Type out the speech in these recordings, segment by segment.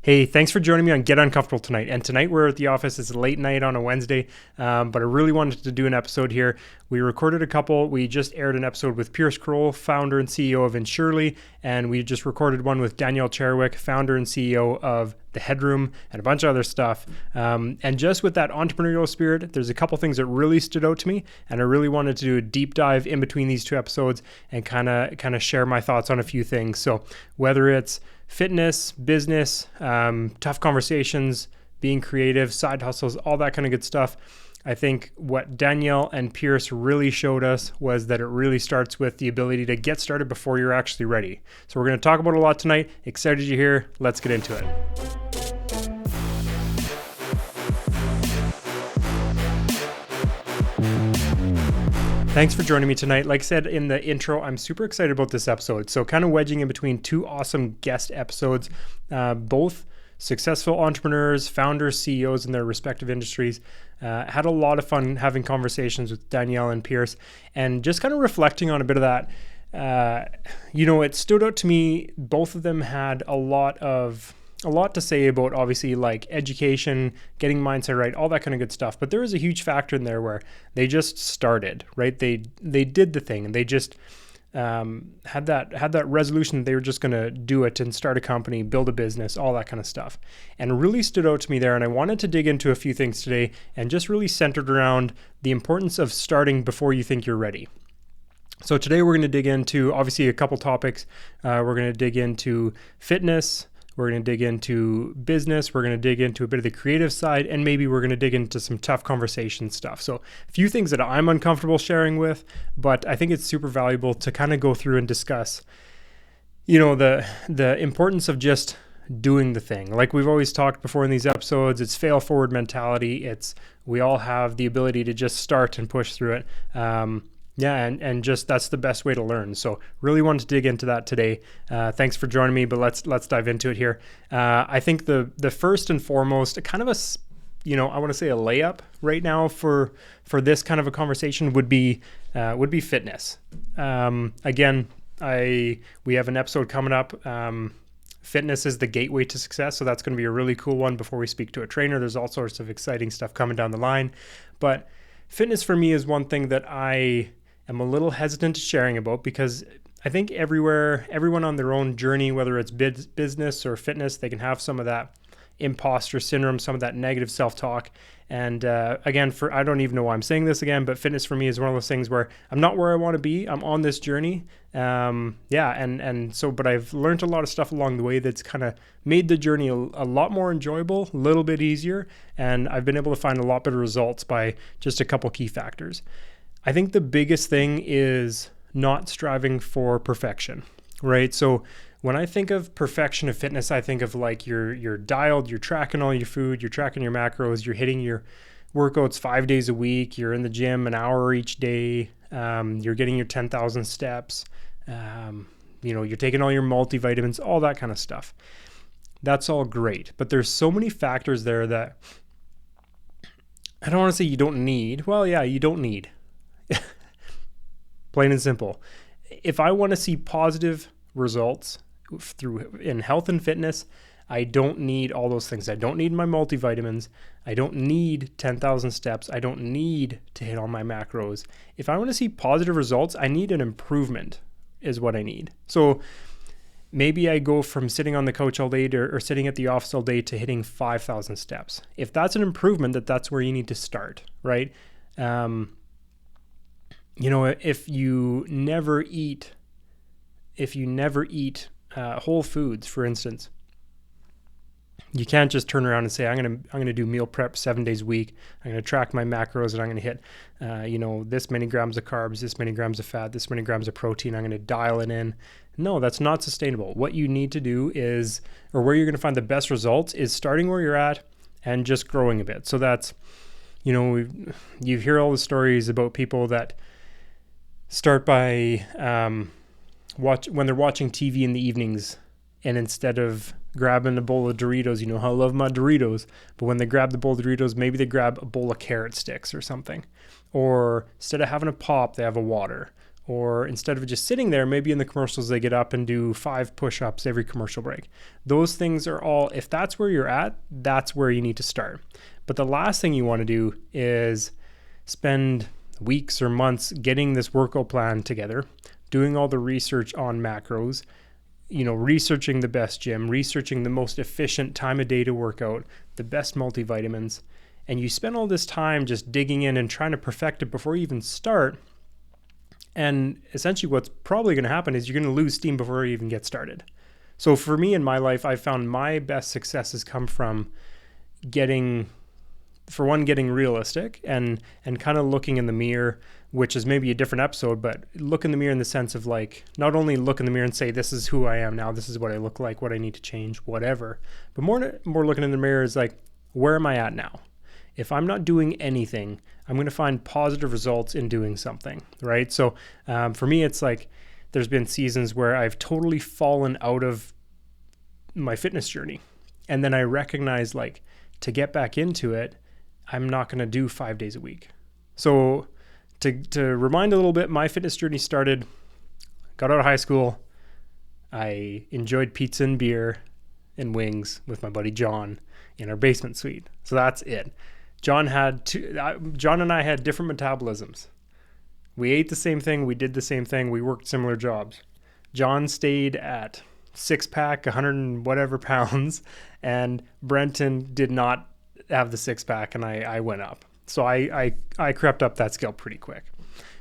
Hey, thanks for joining me on Get Uncomfortable tonight. And tonight we're at the office. It's late night on a Wednesday, but I really wanted to do an episode here. We recorded a couple. We just aired an episode with Pierce Kroll, founder and CEO of Insurely, and we just recorded one with Danielle Cherwick, founder and CEO of The Headroom, and a bunch of other stuff. And just with that entrepreneurial spirit, there's a couple things that really stood out to me, and I really wanted to do a deep dive in between these two episodes and kind of share my thoughts on a few things. So whether it's fitness, business, tough conversations, being creative, side hustles, all that kind of good stuff. I think what Danielle and Pierce really showed us was that it really starts with the ability to get started before you're actually ready. So we're going to talk about it a lot tonight. Excited you're here. Let's get into it. Thanks for joining me tonight. Like I said in the intro, I'm super excited about this episode. So kind of wedging in between two awesome guest episodes, both successful entrepreneurs, founders, CEOs in their respective industries. Had a lot of fun having conversations with Danielle and Pierce and just kind of reflecting on a bit of that. It stood out to me. Both of them had a lot to say about obviously like education, getting mindset right, all that kind of good stuff. But there was a huge factor in there where they just started, right? They did the thing and they just had that resolution that they were just going to do it and start a company, build a business, all that kind of stuff. And it really stood out to me there. And I wanted to dig into a few things today and just really centered around the importance of starting before you think you're ready. So today we're going to dig into obviously a couple topics. We're going to dig into fitness. We're going to dig into business. We're going to dig into a bit of the creative side, and maybe we're going to dig into some tough conversation stuff. So a few things that I'm uncomfortable sharing with, but I think it's super valuable to kind of go through and discuss, the importance of just doing the thing. Like we've always talked before in these episodes, it's fail forward mentality. We all have the ability to just start and push through it. And just that's the best way to learn. So really wanted to dig into that today. Thanks for joining me, but let's dive into it here. I think the first and foremost, kind of I want to say a layup right now for this kind of a conversation would be fitness. Again, we have an episode coming up. Fitness is the gateway to success. So that's going to be a really cool one before we speak to a trainer. There's all sorts of exciting stuff coming down the line, but fitness for me is one thing that I'm a little hesitant to sharing about because I think everyone on their own journey, whether it's business or fitness, they can have some of that imposter syndrome, some of that negative self-talk. And again, I don't even know why I'm saying this again, but fitness for me is one of those things where I'm not where I want to be. I'm on this journey. But I've learned a lot of stuff along the way that's kind of made the journey a lot more enjoyable, a little bit easier. And I've been able to find a lot better results by just a couple key factors. I think the biggest thing is not striving for perfection, right? So when I think of perfection of fitness, I think of like you're dialed, you're tracking all your food, you're tracking your macros, you're hitting your workouts 5 days a week, you're in the gym an hour each day, you're getting your 10,000 steps, you're taking all your multivitamins, all that kind of stuff. That's all great, but there's so many factors there that I don't want to say you don't need. Well, yeah, you don't need. Plain and simple. If I want to see positive results in health and fitness, I don't need all those things. I don't need my multivitamins. I don't need 10,000 steps. I don't need to hit all my macros. If I want to see positive results, I need an improvement is what I need. So maybe I go from sitting on the couch all day or sitting at the office all day to hitting 5,000 steps. If that's an improvement, that's where you need to start, right? If you never eat whole foods, for instance, you can't just turn around and say, I'm gonna do meal prep 7 days a week. I'm gonna track my macros and I'm gonna hit, this many grams of carbs, this many grams of fat, this many grams of protein. I'm gonna dial it in. No, that's not sustainable. What you need to do is, or where you're gonna find the best results is starting where you're at and just growing a bit. So that's, you hear all the stories about people that start by when they're watching TV in the evenings, and instead of grabbing a bowl of Doritos, how I love my Doritos, but when they grab the bowl of Doritos, maybe they grab a bowl of carrot sticks or something. Or instead of having a pop, they have a water. Or instead of just sitting there, maybe in the commercials, they get up and do 5 push-ups every commercial break. Those things are all, if that's where you're at, that's where you need to start. But the last thing you want to do is spend weeks or months getting this workout plan together, doing all the research on macros, researching the best gym, researching the most efficient time of day to work out, the best multivitamins, and you spend all this time just digging in and trying to perfect it before you even start. And essentially what's probably going to happen is you're going to lose steam before you even get started. So for me in my life, I found my best successes come from getting realistic and kind of looking in the mirror, which is maybe a different episode, but look in the mirror in the sense of like, not only look in the mirror and say, this is who I am now, this is what I look like, what I need to change, whatever, but more looking in the mirror is like, where am I at now? If I'm not doing anything, I'm going to find positive results in doing something, right? So for me, it's like there's been seasons where I've totally fallen out of my fitness journey. And then I recognize like to get back into it, I'm not going to do 5 days a week. So to remind a little bit, my fitness journey started, got out of high school. I enjoyed pizza and beer and wings with my buddy John in our basement suite. So that's it. John and I had different metabolisms. We ate the same thing. We did the same thing. We worked similar jobs. John stayed at 6-pack, 100 and whatever pounds, and Brenton did not have the 6-pack, and I went up. So I crept up that scale pretty quick.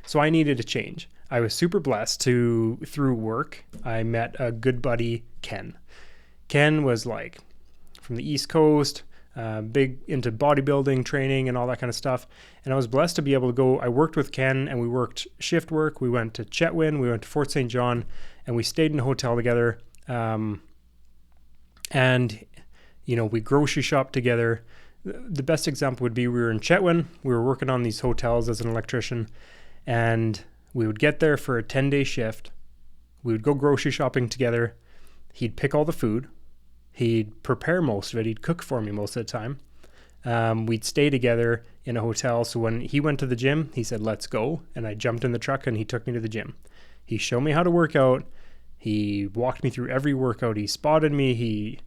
So I needed a change. I was super blessed through work, I met a good buddy, Ken. Ken was like from the East Coast, big into bodybuilding, training, and all that kind of stuff. And I was blessed to be able to go. I worked with Ken, and we worked shift work. We went to Chetwynd, we went to Fort St. John, and we stayed in a hotel together. And we grocery shopped together. The best example would be we were in Chetwynd. We were working on these hotels as an electrician, and we would get there for a 10-day shift. We would go grocery shopping together. He'd pick all the food. He'd prepare most of it. He'd cook for me most of the time. We'd stay together in a hotel. So when he went to the gym, he said, let's go. And I jumped in the truck and he took me to the gym. He showed me how to work out. He walked me through every workout. He spotted me.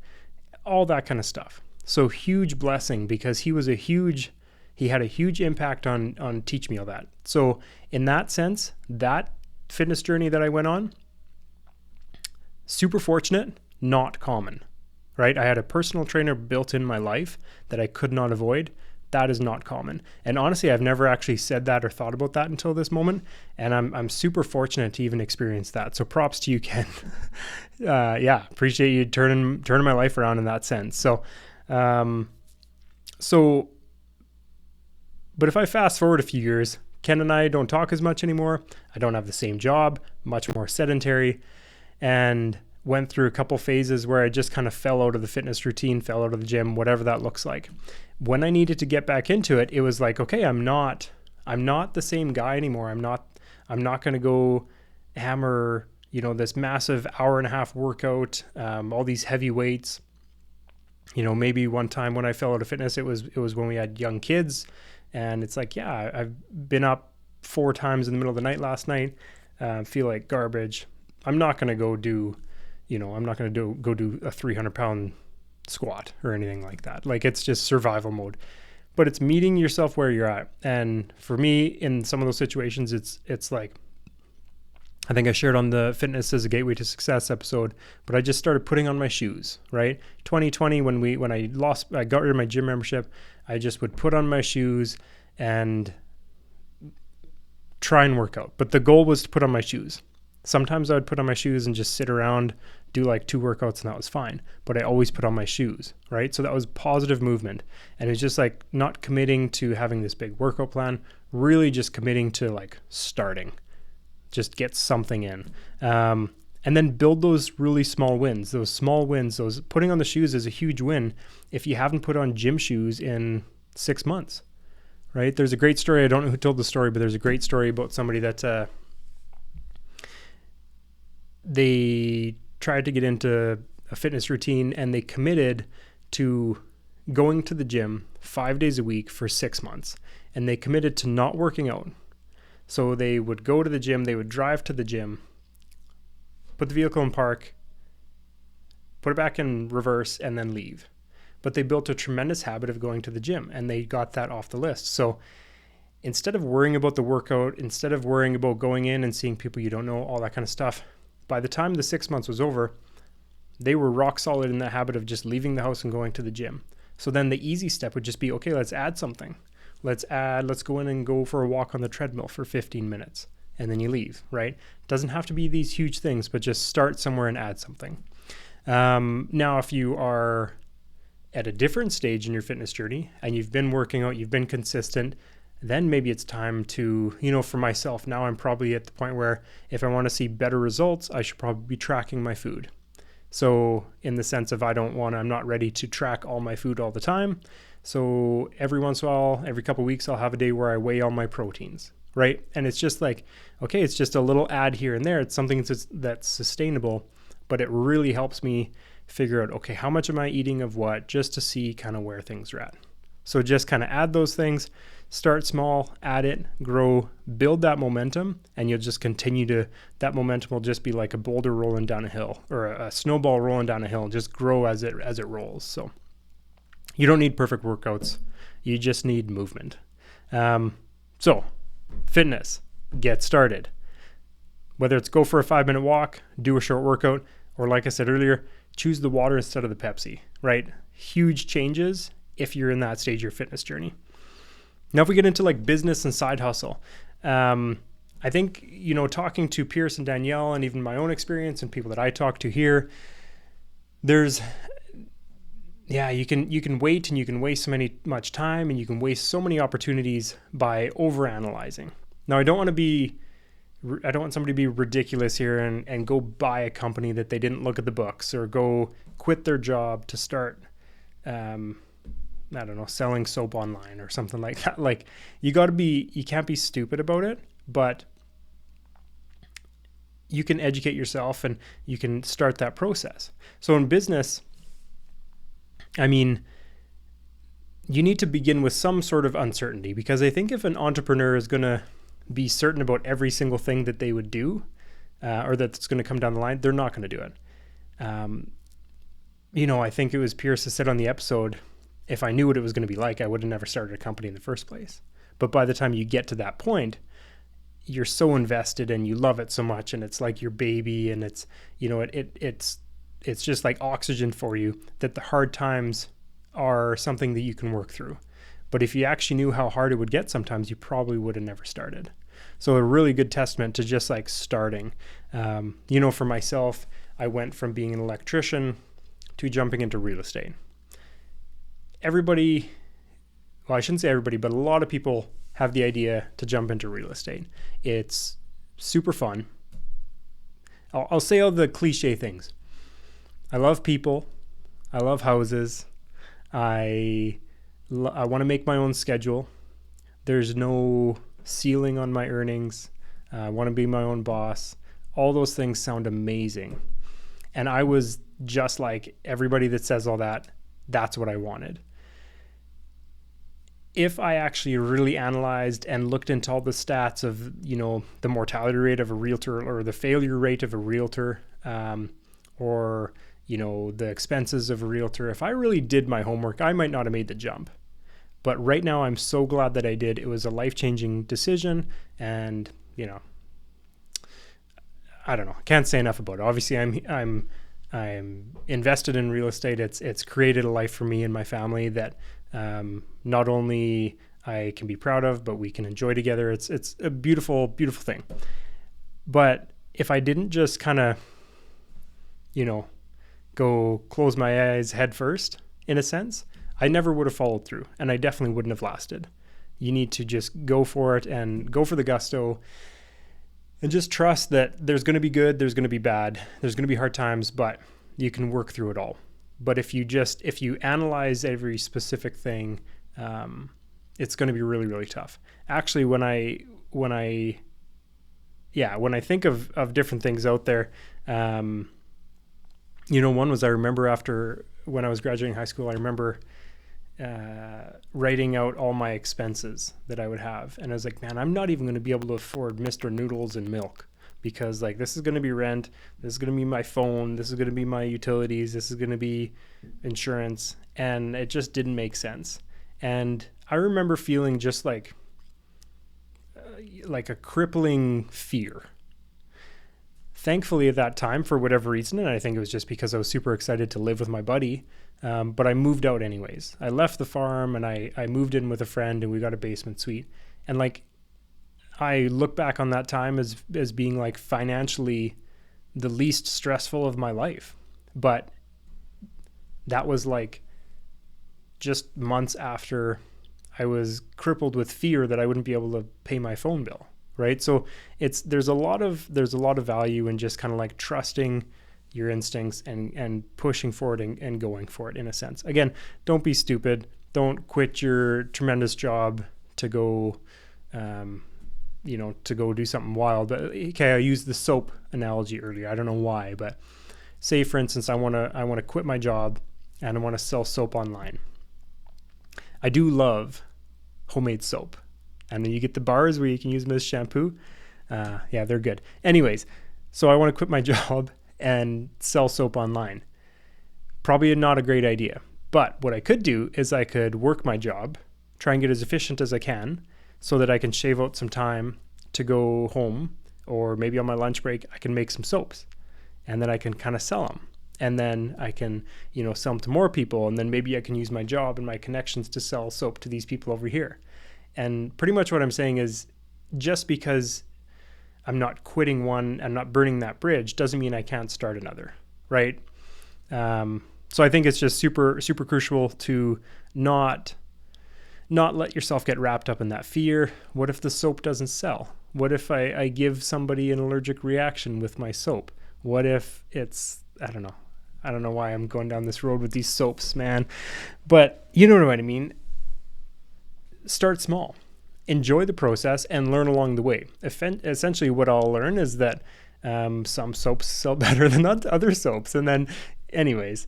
All that kind of stuff. So huge blessing because he had a huge impact on teaching me all that. So in that sense, that fitness journey that I went on, super fortunate, not common. Right? I had a personal trainer built in my life that I could not avoid. That is not common. And honestly, I've never actually said that or thought about that until this moment. And I'm super fortunate to even experience that. So props to you, Ken. Appreciate you turning my life around in that sense. So, but if I fast forward a few years, Ken and I don't talk as much anymore. I don't have the same job, much more sedentary, and went through a couple phases where I just kind of fell out of the fitness routine, fell out of the gym, whatever that looks like. When I needed to get back into it, it was like, okay, I'm not the same guy anymore. I'm not going to go hammer, this massive 1.5-hour workout, all these heavy weights. Maybe one time when I fell out of fitness, it was when we had young kids, and it's like, yeah, I've been up 4 times in the middle of the night last night, feel like garbage. I'm not going to go do a 300-pound squat or anything like that. Like, it's just survival mode. But it's meeting yourself where you're at. And for me, in some of those situations, it's like, I think I shared on the Fitness as a Gateway to Success episode, but I just started putting on my shoes, right? 2020, when I got rid of my gym membership, I just would put on my shoes and try and work out. But the goal was to put on my shoes. Sometimes I would put on my shoes and just sit around, do like 2 workouts, and that was fine. But I always put on my shoes, right? So that was positive movement. And it was just like not committing to having this big workout plan, really just committing to like starting, just get something in. And then build those really small wins, those putting on the shoes is a huge win if you haven't put on gym shoes in 6 months, right? There's a great story. I don't know who told the story, but there's a great story about somebody that, they tried to get into a fitness routine and they committed to going to the gym 5 days a week for 6 months. And they committed to not working out. So they would go to the gym, they would drive to the gym, put the vehicle in park, put it back in reverse, and then leave. But they built a tremendous habit of going to the gym, and they got that off the list. So instead of worrying about the workout, instead of worrying about going in and seeing people you don't know, all that kind of stuff, by the time the 6 months was over, they were rock solid in the habit of just leaving the house and going to the gym. So then the easy step would just be, okay, let's add something. Let's go in and go for a walk on the treadmill for 15 minutes. And then you leave, right? Doesn't have to be these huge things, but just start somewhere and add something. Now, if you are at a different stage in your fitness journey and you've been working out, you've been consistent, then maybe it's time to, for myself, now I'm probably at the point where if I want to see better results, I should probably be tracking my food. So in the sense of I'm not ready to track all my food all the time. So every once in a while, every couple of weeks, I'll have a day where I weigh all my proteins, right? And it's just like, okay, it's just a little add here and there. It's something that's sustainable, but it really helps me figure out, okay, how much am I eating of what, just to see kind of where things are at. So just kind of add those things, start small, add it, grow, build that momentum, and you'll just that momentum will just be like a boulder rolling down a hill or a snowball rolling down a hill and just grow as it rolls. So you don't need perfect workouts. You just need movement. So fitness, get started. Whether it's go for a 5-minute walk, do a short workout, or like I said earlier, choose the water instead of the Pepsi, right? Huge changes if you're in that stage of your fitness journey. Now, if we get into like business and side hustle, I think, talking to Pierce and Danielle and even my own experience and people that I talk to here, you can wait and you can waste much time and you can waste so many opportunities by overanalyzing. Now, I don't want somebody to be ridiculous here and go buy a company that they didn't look at the books or go quit their job to start, selling soap online or something like that. Like you can't be stupid about it, but you can educate yourself and you can start that process. So in business, you need to begin with some sort of uncertainty, because I think if an entrepreneur is going to be certain about every single thing that they would do, or that's going to come down the line, they're not going to do it. I think it was Pierce that said on the episode, if I knew what it was going to be like, I would have never started a company in the first place. But by the time you get to that point, you're so invested and you love it so much, and it's like your baby, and it's, it's just like oxygen for you, that the hard times are something that you can work through. But if you actually knew how hard it would get sometimes, you probably would have never started. So a really good testament to just like starting. For myself, I went from being an electrician to jumping into real estate. Everybody, well, I shouldn't say everybody, but a lot of people have the idea to jump into real estate. It's super fun. I'll say all the cliche things. I love people. I love houses. I want to make my own schedule. There's no ceiling on my earnings. I want to be my own boss. All those things sound amazing. And I was just like everybody that says all that. That's what I wanted. If I actually really analyzed and looked into all the stats of, the mortality rate of a realtor or the failure rate of a realtor, or the expenses of a realtor, if I really did my homework, I might not have made the jump. But right now, I'm so glad that I did. It was a life-changing decision, and I don't know. Can't say enough about it. Obviously, I'm invested in real estate. It's created a life for me and my family that not only I can be proud of, but we can enjoy together. It's a beautiful, beautiful thing. But if I didn't just kind of, go close my eyes head first, in a sense, I never would have followed through, and I definitely wouldn't have lasted. You need to just go for it and go for the gusto and just trust that there's going to be good, there's going to be bad, there's going to be hard times, but you can work through it all. But if you analyze every specific thing, it's going to be really, really tough. Actually, when I think of different things out there, one was, I remember after when I was graduating high school, I remember writing out all my expenses that I would have. And I was like, man, I'm not even going to be able to afford Mr. Noodles and milk, because like this is going to be rent, this is going to be my phone, this is going to be my utilities, this is going to be insurance. And it just didn't make sense. And I remember feeling just like a crippling fear. Thankfully at that time, for whatever reason, and I think it was just because I was super excited to live with my buddy, but I moved out anyways. I left the farm and I moved in with a friend, and we got a basement suite. And like, I look back on that time as being like financially the least stressful of my life. But that was like just months after I was crippled with fear that I wouldn't be able to pay my phone bill. Right. So there's a lot of value in just kind of like trusting your instincts and pushing forward and going for it in a sense. Again, don't be stupid. Don't quit your tremendous job to go, to go do something wild. Okay. I used the soap analogy earlier. I don't know why, but say for instance, I want to quit my job and I want to sell soap online. I do love homemade soap. And then you get the bars where you can use them as shampoo. Yeah, they're good. Anyways, so I want to quit my job and sell soap online. Probably not a great idea. But what I could do is I could work my job, try and get as efficient as I can so that I can shave out some time to go home, or maybe on my lunch break, I can make some soaps and then I can kind of sell them. And then I can, sell them to more people. And then maybe I can use my job and my connections to sell soap to these people over here. And pretty much what I'm saying is, just because I'm not quitting one and not burning that bridge doesn't mean I can't start another, right? So I think it's just super, super crucial to not let yourself get wrapped up in that fear. What if the soap doesn't sell? What if I give somebody an allergic reaction with my soap? What if it's, I don't know why I'm going down this road with these soaps, man. But you know what I mean? Start small, enjoy the process, and learn along the way. Essentially, what I'll learn is that some soaps sell better than other soaps. And then, anyways,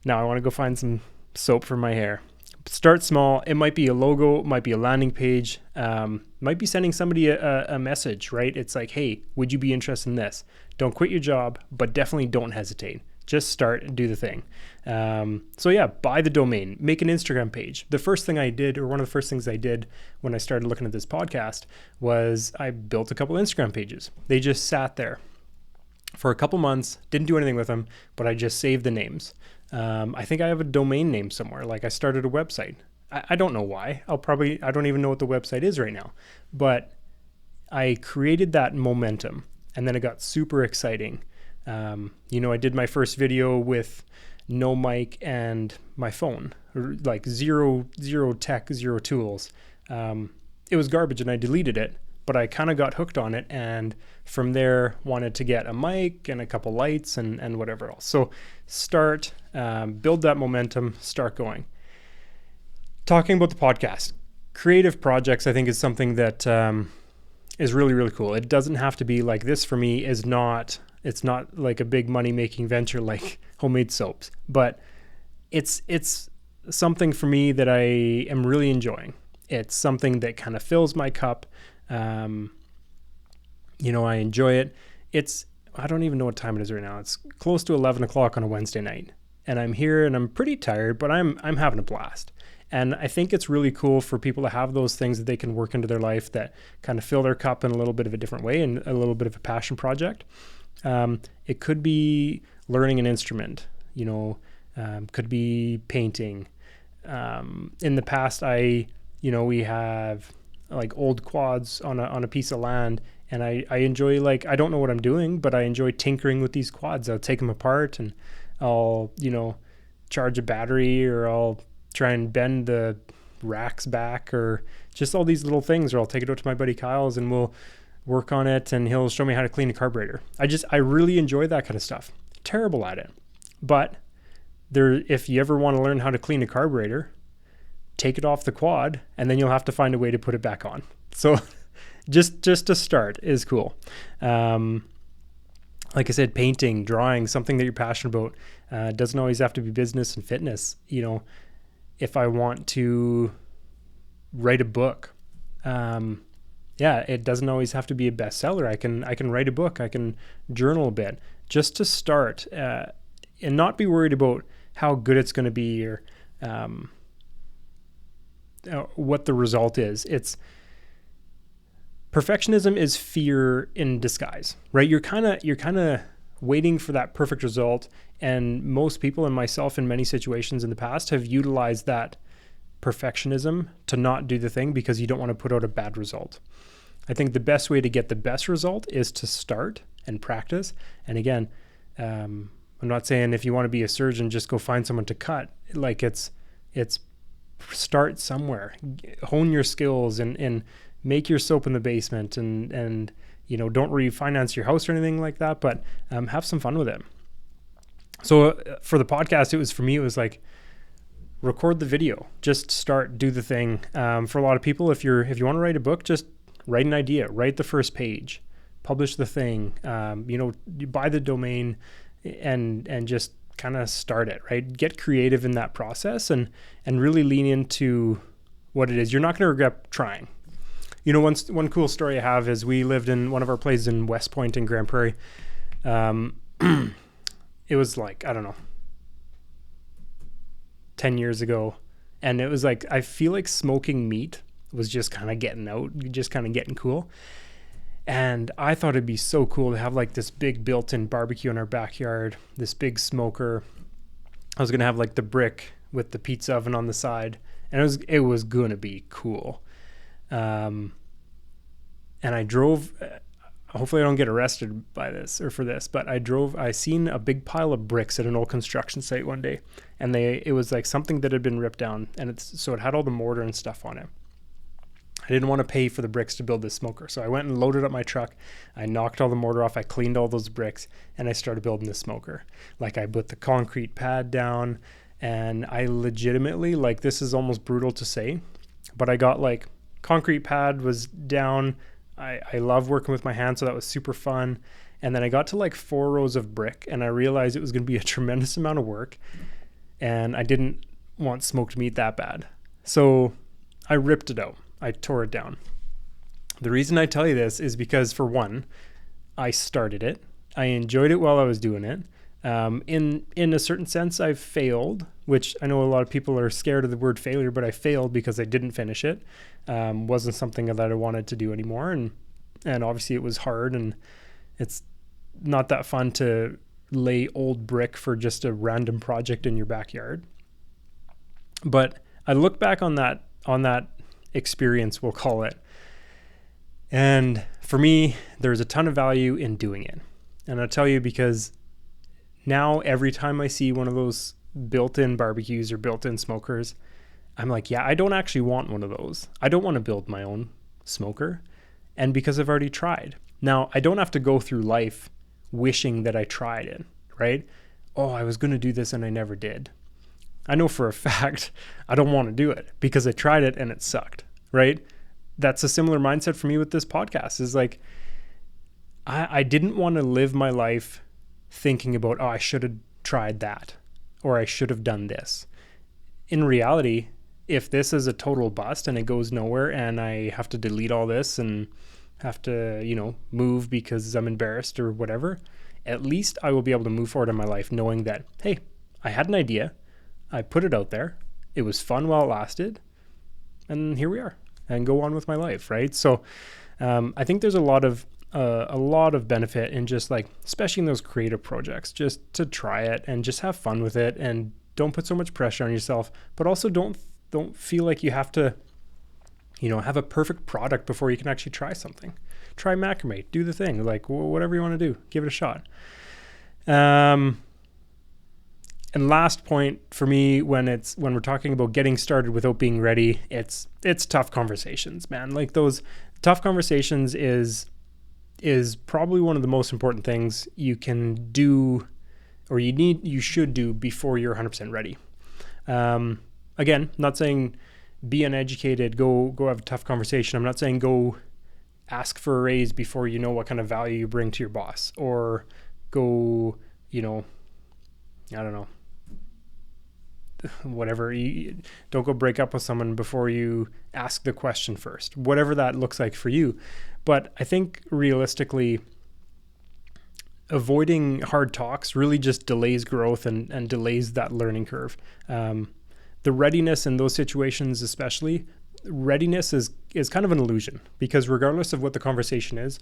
now I want to go find some soap for my hair. Start small. It might be a logo, it might be a landing page, might be sending somebody a message, right? It's like, hey, would you be interested in this? Don't quit your job, but definitely don't hesitate. Just start and do the thing. So yeah, buy the domain, make an Instagram page. The first thing I did, or one of the first things I did when I started looking at this podcast, was I built a couple Instagram pages. They just sat there for a couple months, didn't do anything with them, but I just saved the names. I think I have a domain name somewhere. Like I started a website. I don't know why. I don't even know what the website is right now, but I created that momentum, and then it got super exciting. I did my first video with no mic and my phone, like zero tech, zero tools. It was garbage and I deleted it, but I kind of got hooked on it. And from there wanted to get a mic and a couple lights and whatever else. So start, build that momentum, start going. Talking about the podcast, creative projects, I think is something that, is really, really cool. It doesn't have to be like this. For me, it's not like a big money making venture like homemade soaps, but it's something for me that I am really enjoying. It's something that kind of fills my cup. I enjoy it. I don't even know what time it is right now. It's close to 11 o'clock on a Wednesday night, and I'm here and I'm pretty tired, but I'm having a blast. And I think it's really cool for people to have those things that they can work into their life that kind of fill their cup in a little bit of a different way and a little bit of a passion project. It could be learning an instrument, could be painting. In the past, we have like old quads on a piece of land, and I enjoy, like, I don't know what I'm doing, but I enjoy tinkering with these quads. I'll take them apart and I'll, charge a battery, or I'll try and bend the racks back, or just all these little things, or I'll take it out to my buddy Kyle's and we'll work on it and he'll show me how to clean a carburetor. I really enjoy that kind of stuff. Terrible at it. But if you ever want to learn how to clean a carburetor, take it off the quad and then you'll have to find a way to put it back on. So just to start is cool. Like I said, painting, drawing, something that you're passionate about. Doesn't always have to be business and fitness. if I want to write a book. It doesn't always have to be a bestseller. I can write a book. I can journal a bit just to start, and not be worried about how good it's going to be or what the result is. Perfectionism is fear in disguise, right? You're kind of waiting for that perfect result, and most people, and myself in many situations in the past, have utilized that perfectionism to not do the thing because you don't want to put out a bad result. I think the best way to get the best result is to start and practice. And again, I'm not saying if you want to be a surgeon, just go find someone to cut. Like it's start somewhere, hone your skills, and make your soap in the basement, and don't refinance your house or anything like that, but have some fun with it. So for the podcast, it was like, record the video, just start, do the thing. For a lot of people, if you want to write a book, just write an idea, write the first page, publish the thing, you buy the domain and just kind of start it, right? Get creative in that process and really lean into what it is. You're not going to regret trying. One cool story I have is we lived in one of our places in West Point in Grand Prairie. It was like, I don't know, 10 years ago. And it was like, I feel like smoking meat was just kind of getting out, just kind of getting cool. And I thought it'd be so cool to have like this big built-in barbecue in our backyard, this big smoker. I was going to have like the brick with the pizza oven on the side, and it was going to be cool. And I drove, hopefully I don't get arrested by this or for this, but I seen a big pile of bricks at an old construction site one day, and it was like something that had been ripped down, and so it had all the mortar and stuff on it. I didn't want to pay for the bricks to build this smoker. So I went and loaded up my truck. I knocked all the mortar off. I cleaned all those bricks, and I started building this smoker. Like, I put the concrete pad down, and I legitimately, like, this is almost brutal to say, but I got like concrete pad was down. I love working with my hands, so that was super fun. And then I got to like 4 rows of brick, and I realized it was going to be a tremendous amount of work, and I didn't want smoked meat that bad. So I ripped it out. I tore it down. The reason I tell you this is because, for one, I started it. I enjoyed it while I was doing it. In a certain sense, I've failed, which I know a lot of people are scared of the word failure, but I failed because I didn't finish it. Wasn't something that I wanted to do anymore. And obviously it was hard, and it's not that fun to lay old brick for just a random project in your backyard. But I look back on that experience, we'll call it. And for me, there's a ton of value in doing it. And I'll tell you, because now every time I see one of those built-in barbecues or built-in smokers, I'm like, yeah, I don't actually want one of those. I don't want to build my own smoker. And because I've already tried. Now, I don't have to go through life wishing that I tried it, right? Oh, I was going to do this and I never did. I know for a fact I don't want to do it because I tried it and it sucked, right? That's a similar mindset for me with this podcast. Is like, I didn't want to live my life thinking about, oh, I should have tried that, or I should have done this. In reality, if this is a total bust and it goes nowhere and I have to delete all this and have to, move because I'm embarrassed or whatever, at least I will be able to move forward in my life knowing that, hey, I had an idea. I put it out there. It was fun while it lasted. And here we are, and go on with my life, right? So I think there's a lot of benefit in just like, especially in those creative projects, just to try it and just have fun with it, and don't put so much pressure on yourself, but also don't feel like you have to, have a perfect product before you can actually try something. Try macrame, do the thing, like whatever you want to do, give it a shot. And last point for me, when we're talking about getting started without being ready, it's tough conversations, man. Like, those tough conversations is probably one of the most important things you can do, or you should do before you're 100% ready. Again, not saying be uneducated, go have a tough conversation. I'm not saying go ask for a raise before you know what kind of value you bring to your boss, or go, I don't know, whatever, you don't go break up with someone before you ask the question first, whatever that looks like for you. But I think realistically, avoiding hard talks really just delays growth and delays that learning curve. The readiness in those situations, especially, readiness is kind of an illusion, because regardless of what the conversation is,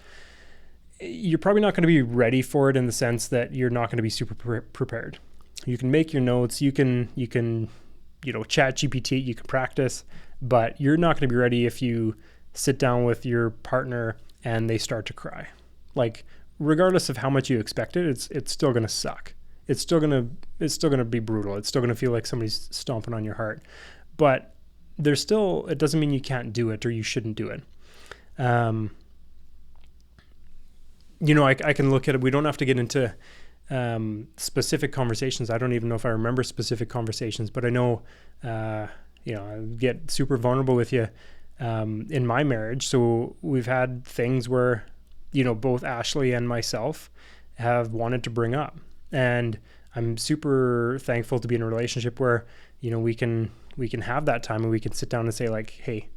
you're probably not going to be ready for it in the sense that you're not going to be super prepared. You can make your notes, you can chat GPT, you can practice, but you're not going to be ready if you sit down with your partner and they start to cry. Like, regardless of how much you expect it, it's still going to suck. It's still going to be brutal. It's still going to feel like somebody's stomping on your heart. But it doesn't mean you can't do it or you shouldn't do it. I can look at it. We don't have to get into specific conversations. I don't even know if I remember specific conversations, but I know, I get super vulnerable with you in my marriage. So we've had things where, both Ashley and myself have wanted to bring up. And I'm super thankful to be in a relationship where, we can have that time and we can sit down and say, like, hey,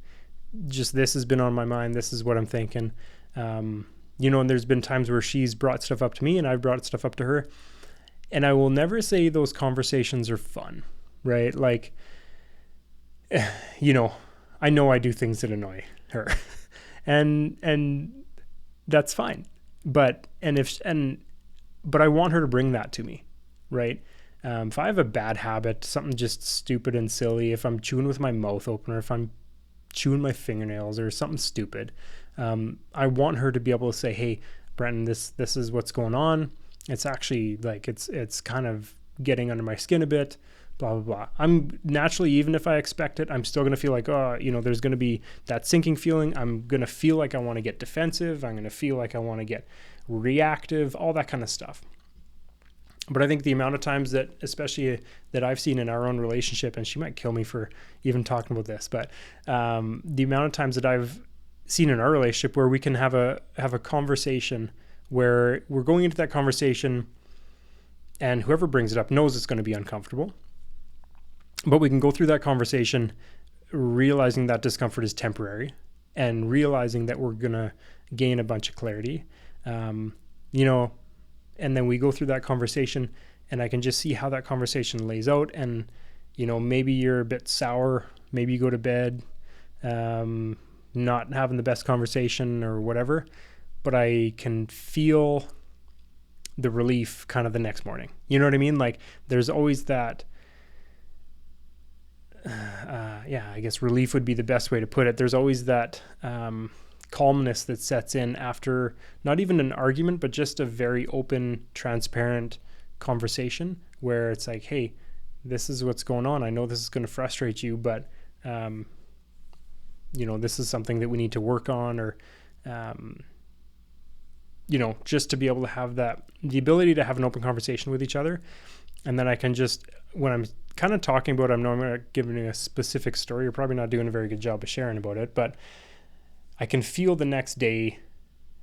just this has been on my mind. This is what I'm thinking. And there's been times where she's brought stuff up to me and I've brought stuff up to her. And I will never say those conversations are fun, right? Like, I know I do things that annoy her and that's fine. But I want her to bring that to me, right? If I have a bad habit, something just stupid and silly, if I'm chewing with my mouth open, or if I'm chewing my fingernails or something stupid, I want her to be able to say, hey, Brenton, this is what's going on. It's actually like, it's kind of getting under my skin a bit, blah, blah, blah. I'm naturally, even if I expect it, I'm still going to feel like, there's going to be that sinking feeling. I'm going to feel like I want to get defensive. I'm going to feel like I want to get reactive, all that kind of stuff. But I think the amount of times that, especially that I've seen in our own relationship, and she might kill me for even talking about this, but the amount of times that I've seen in our relationship where we can have a conversation where we're going into that conversation and whoever brings it up knows it's going to be uncomfortable, but we can go through that conversation realizing that discomfort is temporary and realizing that we're going to gain a bunch of clarity, and then we go through that conversation and I can just see how that conversation lays out. And, maybe you're a bit sour, maybe you go to bed, not having the best conversation or whatever, but I can feel the relief kind of the next morning. You know what I mean? Like, there's always that, I guess relief would be the best way to put it. There's always that, calmness that sets in after not even an argument, but just a very open, transparent conversation where it's like, hey, this is what's going on. I know this is going to frustrate you, but, this is something that we need to work on, or, just to be able to have the ability to have an open conversation with each other. And then I can just, when I'm kind of talking about it, I'm not giving you a specific story. You're probably not doing a very good job of sharing about it, but I can feel the next day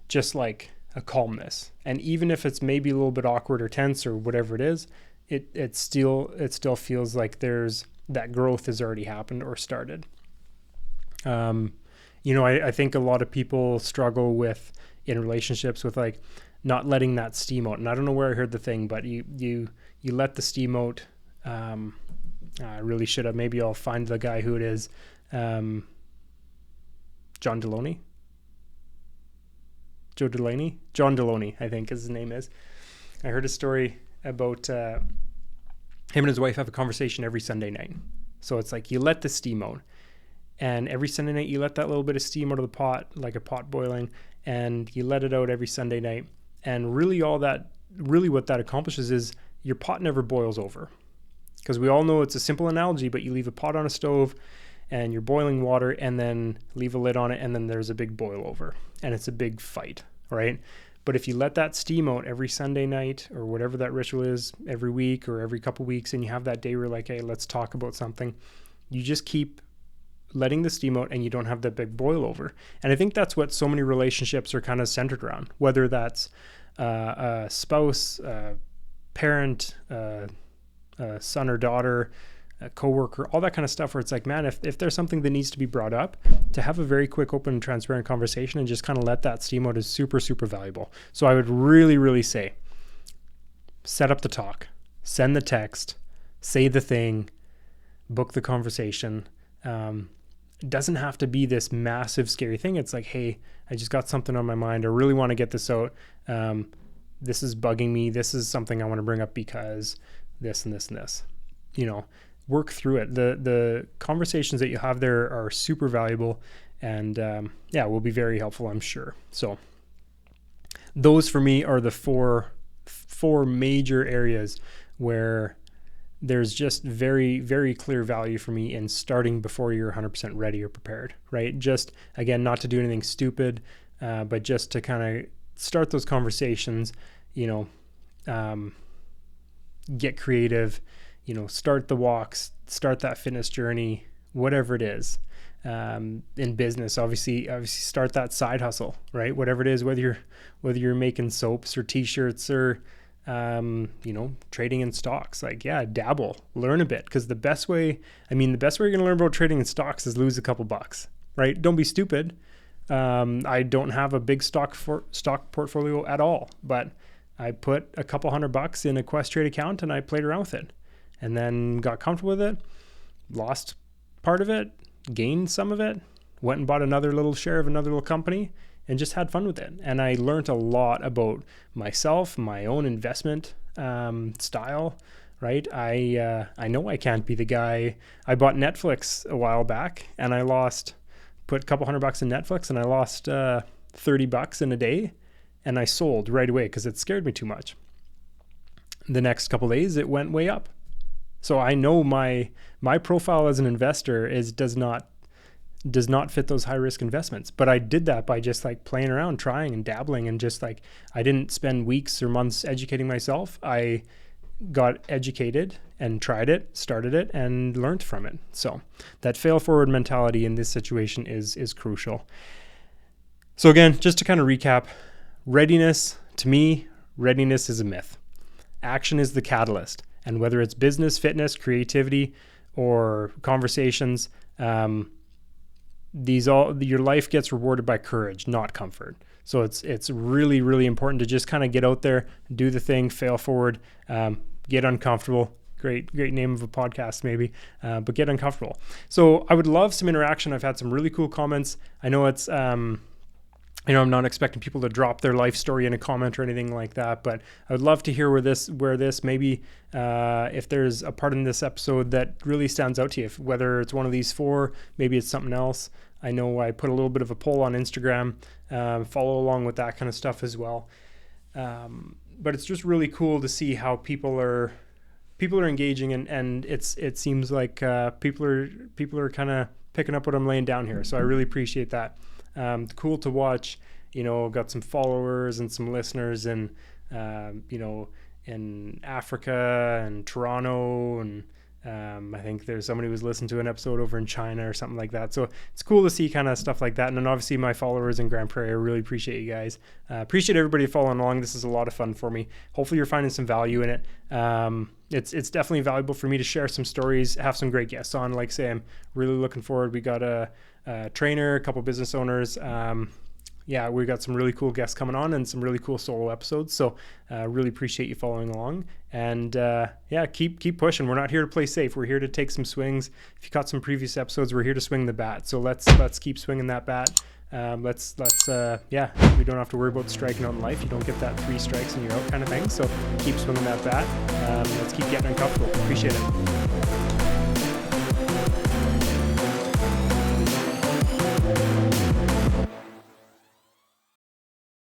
just like a calmness. And even if it's maybe a little bit awkward or tense or whatever it is, it still feels like there's that growth has already happened or started. I think a lot of people struggle with, in relationships, with like not letting that steam out. And I don't know where I heard the thing, but you let the steam out. I really should have. Maybe I'll find the guy who it is. John Delaney, I think his name is. I heard a story about him and his wife have a conversation every Sunday night. So it's like you let the steam out, and every Sunday night you let that little bit of steam out of the pot, like a pot boiling, and you let it out every Sunday night. And really what that accomplishes is your pot never boils over. Because we all know it's a simple analogy, but you leave a pot on a stove and you're boiling water and then leave a lid on it, and then there's a big boil over and it's a big fight, right? But if you let that steam out every Sunday night or whatever that ritual is, every week or every couple weeks, and you have that day where like, hey, let's talk about something, you just keep letting the steam out and you don't have that big boil over. And I think that's what so many relationships are kind of centered around, whether that's a spouse, a parent, a son or daughter, a coworker, all that kind of stuff where it's like, man, if there's something that needs to be brought up, to have a very quick, open, and transparent conversation and just kind of let that steam out is super, super valuable. So I would really, really say, set up the talk, send the text, say the thing, book the conversation. It doesn't have to be this massive, scary thing. It's like, hey, I just got something on my mind. I really want to get this out. This is bugging me. This is something I want to bring up because this and this and this. Work through it. The conversations that you have there are super valuable and will be very helpful, I'm sure. So those for me are the four major areas where there's just very, very clear value for me in starting before you're 100% ready or prepared, right? Just, again, not to do anything stupid, but just to kind of start those conversations, get creative, start the walks, start that fitness journey, whatever it is. In business, obviously start that side hustle, right? Whatever it is, whether you're making soaps or t-shirts or trading in stocks, dabble, learn a bit. Because the best way you're going to learn about trading in stocks is lose a couple bucks, right? Don't be stupid. I don't have a big stock portfolio at all, but I put a couple $100 in a Questrade account and I played around with it and then got comfortable with it, lost part of it, gained some of it, went and bought another little share of another little company and just had fun with it. And I learned a lot about myself, my own investment style, right? I know I can't be the guy. I bought Netflix a while back and I put a couple $100 in Netflix and I lost $30 in a day and I sold right away because it scared me too much. The next couple of days, it went way up. So I know my profile as an investor does not fit those high risk investments. But I did that by just playing around, trying and dabbling, and just I didn't spend weeks or months educating myself. I got educated and tried it, started it, and learned from it. So that fail forward mentality in this situation is crucial. So again, just to kind of recap, readiness, to me, readiness is a myth. Action is the catalyst. And whether it's business, fitness, creativity, or conversations, your life gets rewarded by courage, not comfort. So it's really, really important to just kind of get out there, do the thing, fail forward, get uncomfortable. Great name of a podcast maybe, but get uncomfortable. So I would love some interaction. I've had some really cool comments. I know it's I'm not expecting people to drop their life story in a comment or anything like that, but I would love to hear where this maybe if there's a part in this episode that really stands out to you, whether it's one of these four, maybe it's something else. I know I put a little bit of a poll on Instagram, follow along with that kind of stuff as well. But it's just really cool to see how people are engaging and it seems like people are kind of picking up what I'm laying down here. So I really appreciate that. Cool to watch, got some followers and some listeners in Africa and Toronto, and I think there's somebody who was listening to an episode over in China or something like that. So it's cool to see kind of stuff like that. And then obviously my followers in Grand Prairie, I really appreciate you guys. Appreciate everybody following along. This is a lot of fun for me. Hopefully you're finding some value in it. It's definitely valuable for me to share some stories, have some great guests on. Like I say, I'm really looking forward. We got a trainer, a couple business owners. We got some really cool guests coming on and some really cool solo episodes. So really appreciate you following along. And keep pushing. We're not here to play safe. We're here to take some swings. If you caught some previous episodes, we're here to swing the bat. So let's keep swinging that bat. We don't have to worry about striking out in life. You don't get that 3 strikes and you're out kind of thing. So keep swinging that bat. Let's keep getting uncomfortable. Appreciate it.